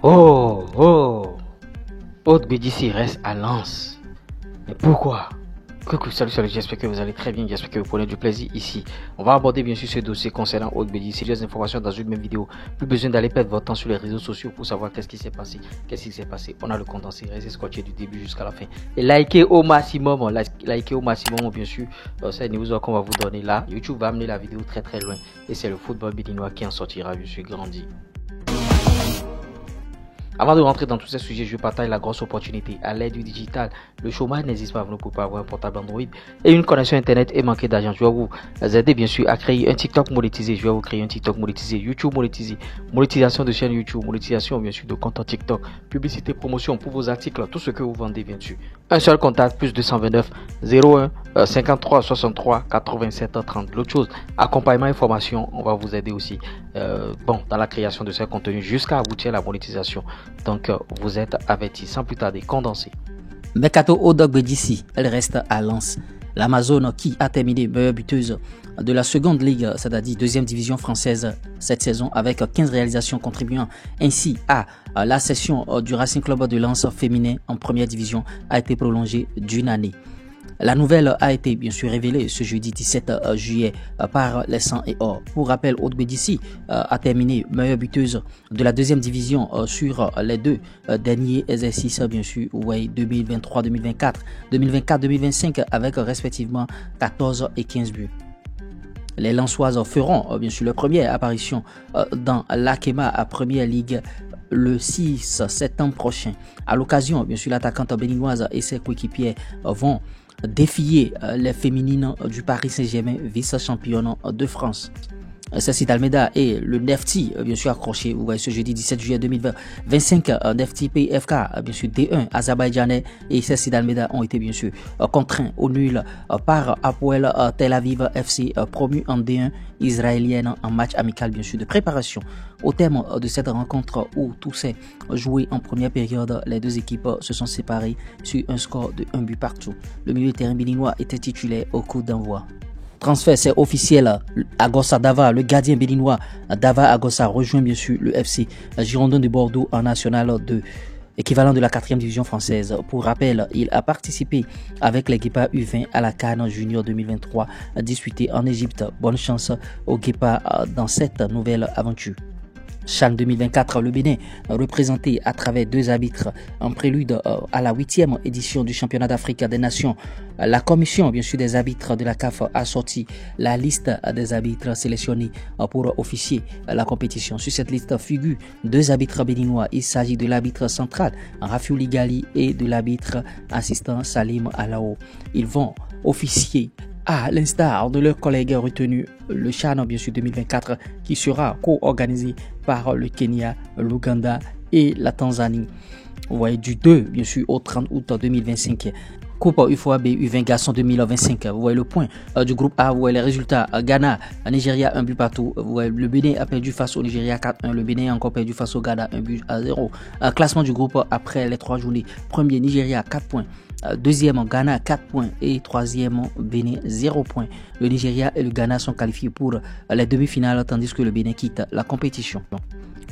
Oh, oh, Aude BDC reste à Lens. Mais pourquoi? Coucou, salut, j'espère que vous allez très bien, j'espère que vous prenez du plaisir ici. On va aborder bien sûr ce dossier concernant Aude BDC, plusieurs informations dans une même vidéo. Plus besoin d'aller perdre votre temps sur les réseaux sociaux pour savoir qu'est-ce qui s'est passé. On a le condensé, restez scotché du début jusqu'à la fin. Et likez au maximum, bien sûr. C'est une news qu'on va vous donner là. YouTube va amener la vidéo très très loin. Et c'est le football béninois qui en sortira, je suis grandi. Avant de rentrer dans tous ces sujets, je partage la grosse opportunité. À l'aide du digital, le chômage n'existe pas, vous ne pouvez pas avoir un portable Android et une connexion internet et manquer d'argent. Je vais vous aider bien sûr à créer un TikTok monétisé. Je vais vous créer un TikTok monétisé, YouTube monétisé, monétisation de chaîne YouTube, monétisation bien sûr de compte TikTok, publicité, promotion pour vos articles, tout ce que vous vendez bien sûr. Un seul contact, plus 229 01 53 63 87 30. L'autre chose, accompagnement et formation, on va vous aider aussi dans la création de ces contenus jusqu'à aboutir à la monétisation. Donc vous êtes avertis. Sans plus tarder, condensé. Mercato Aude BDC, elle reste à Lens. L'Amazone qui a terminé meilleure buteuse de la seconde ligue, c'est-à-dire deuxième division française cette saison avec 15 réalisations contribuant ainsi à la session du Racing Club de Lens féminin en première division a été prolongée d'une année. La nouvelle a été bien sûr révélée ce jeudi 17 juillet par les 100 et or. Pour rappel, Aude BDC a terminé meilleure buteuse de la deuxième division sur les deux derniers exercices bien sûr, 2023-2024, 2024-2025 avec respectivement 14 et 15 buts. Les Lensoises feront bien sûr leur première apparition dans l'Akema Première Ligue le 6 septembre prochain. À l'occasion, bien sûr, l'attaquante béninoise et ses coéquipiers vont défier les féminines du Paris Saint-Germain, vice-championne de France. Cécile Almeida et le Nefti, bien sûr, accroché ce jeudi 17 juillet 2025. Nefti PFK, bien sûr, D1 azerbaïdjanais et Cécile Almeida ont été bien sûr contraints au nul par Hapoel Tel Aviv FC, promu en D1 israélienne en match amical bien sûr de préparation. Au terme de cette rencontre où tout s'est joué en première période, les deux équipes se sont séparées sur un score de 1 but partout. Le milieu de terrain béninois était titulaire au coup d'envoi. Transfert, c'est officiel. Agossa Dava, le gardien béninois Dava Agossa rejoint bien sûr le FC Girondins de Bordeaux en National 2, équivalent de la 4e division française. Pour rappel, il a participé avec les Guépards U20 à la CAN Junior 2023 disputée en Égypte. Bonne chance aux Guépards dans cette nouvelle aventure. CHAN 2024, le Bénin, représenté à travers deux arbitres en prélude à la 8e édition du championnat d'Afrique des Nations. La commission, bien sûr, des arbitres de la CAF a sorti la liste des arbitres sélectionnés pour officier la compétition. Sur cette liste figurent deux arbitres béninois. Il s'agit de l'arbitre central, Rafiou Ligali, et de l'arbitre assistant Salim Alao. Ils vont officier à l'instar de leurs collègues retenus, le CHAN bien sûr 2024 qui sera co-organisé par le Kenya, l'Ouganda et la Tanzanie. Vous voyez, du 2 bien sûr au 30 août 2025. Coupe UFOAB U20 Garçons 2025. Vous voyez le point du groupe A. Vous voyez les résultats. Ghana, Nigeria, 1 but partout. Vous voyez, le Bénin a perdu face au Nigeria 4-1. Le Bénin a encore perdu face au Ghana 1 but à 0. Classement du groupe après les 3 journées. Premier, Nigeria 4 points. Deuxième, Ghana 4 points et troisième, Bénin 0 points. Le Nigeria et le Ghana sont qualifiés pour les demi-finales tandis que le Bénin quitte la compétition.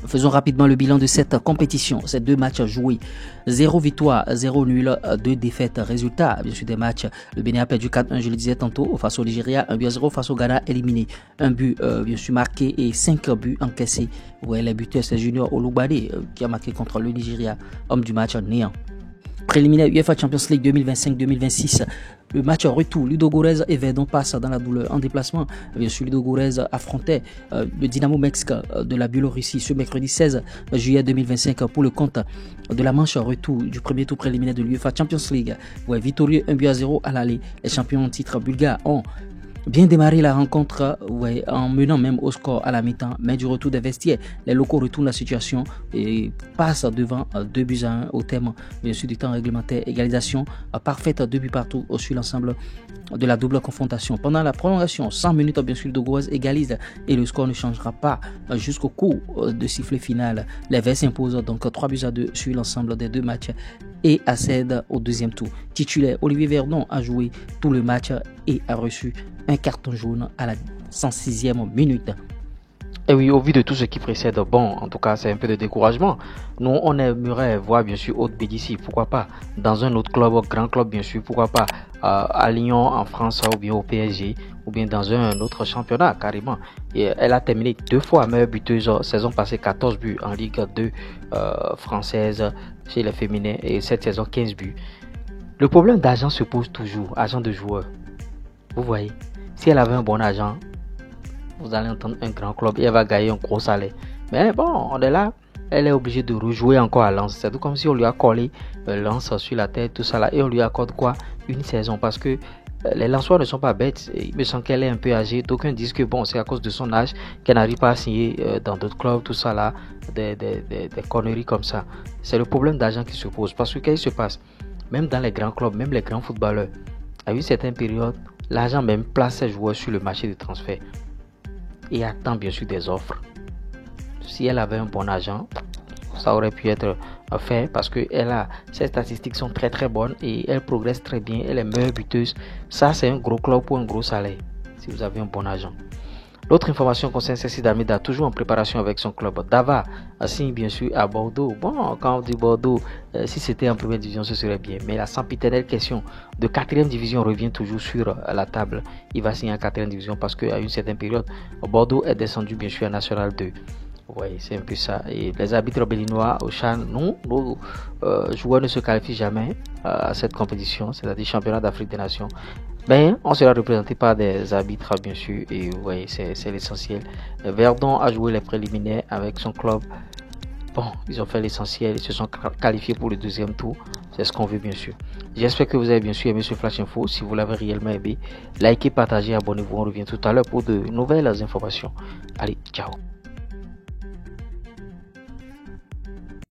Faisons rapidement le bilan de cette compétition. Ces deux matchs joués, 0 victoire, 0 nul, 2 défaites. Résultat, bien sûr des matchs, le Bénin a perdu 4-1, je le disais tantôt, face au Nigeria, 1 but à 0, face au Ghana, éliminé. Un but bien sûr marqué et 5 buts encaissés. Vous voyez les buteurs, c'est Junior Ologbade qui a marqué contre le Nigeria, homme du match néant. Préliminaire UEFA Champions League 2025-2026. Le match retour, Ludogorets et Verdun passent dans la douleur en déplacement. Bien sûr, Ludogorets affrontait le Dynamo Minsk de la Biélorussie ce mercredi 16 juillet 2025 pour le compte de la manche retour du premier tour préliminaire de l'UEFA Champions League. Ouais, victorieux 1 but à 0 à l'aller. Les champions en titre bulgares ont bien démarré la rencontre en menant même au score à la mi-temps, mais du retour des vestiaires, les locaux retournent la situation et passent devant 2 buts à 1 au terme bien sûr du temps réglementaire. Égalisation parfaite, 2 buts partout sur l'ensemble de la double confrontation. Pendant la prolongation, 100 minutes bien sûr, Ludogorets égalise et le score ne changera pas jusqu'au coup de sifflet final. Les Verts s'imposent donc 3 buts à 2 sur l'ensemble des deux matchs et accède au deuxième tour. Titulaire, Olivier Verdon a joué tout le match et a reçu un carton jaune à la 106e minute. Et oui, au vu de tout ce qui précède, bon, en tout cas, c'est un peu de découragement. Nous, on aimerait voir, bien sûr, Aude Bédissi, pourquoi pas, dans un autre club, grand club, bien sûr, pourquoi pas, à Lyon, en France, ou bien au PSG, ou bien dans un autre championnat, carrément. Et elle a terminé 2 fois meilleure buteuse, saison passée, 14 buts en Ligue 2 française chez les féminins, et cette saison, 15 buts. Le problème d'argent se pose toujours, agent de joueur. Vous voyez, si elle avait un bon agent, vous allez entendre un grand club et elle va gagner un gros salaire. Mais bon, on est là, elle est obligée de rejouer encore à Lens. C'est tout comme si on lui a collé Lens sur la tête, tout ça là, et on lui accorde quoi? Une saison. Parce que les Lensois ne sont pas bêtes. Il me semble qu'elle est un peu âgée. D'aucuns disent que bon, c'est à cause de son âge qu'elle n'arrive pas à signer dans d'autres clubs, tout ça là, des conneries comme ça. C'est le problème d'argent qui se pose. Parce que qu'est-ce qui se passe? Même dans les grands clubs, même les grands footballeurs, à une certaine période, l'argent même place ses joueurs sur le marché de transfert et attend bien sûr des offres. Si elle avait un bon agent, ça aurait pu être fait parce que ses statistiques sont très très bonnes et elle progresse très bien, elle est meilleure buteuse. Ça, c'est un gros club pour un gros salaire si vous avez un bon agent. L'autre information concerne Cécile Damida, toujours en préparation avec son club. Dava signe bien sûr à Bordeaux. Bon, quand on dit Bordeaux, si c'était en première division, ce serait bien. Mais la sempiternelle question de 4e division revient toujours sur la table. Il va signer en 4e division parce qu'à une certaine période, Bordeaux est descendu bien sûr à National 2. Vous voyez, c'est un peu ça. Et les arbitres béninois au CHAN, non, nos joueurs ne se qualifient jamais à cette compétition, c'est-à-dire championnat d'Afrique des Nations. Ben, on sera représenté par des arbitres, bien sûr, et vous voyez, c'est l'essentiel. Verdon a joué les préliminaires avec son club. Bon, ils ont fait l'essentiel, ils se sont qualifiés pour le 2e tour. C'est ce qu'on veut, bien sûr. J'espère que vous avez bien sûr aimé ce Flash Info. Si vous l'avez réellement aimé, likez, partagez, abonnez-vous. On revient tout à l'heure pour de nouvelles informations. Allez, ciao.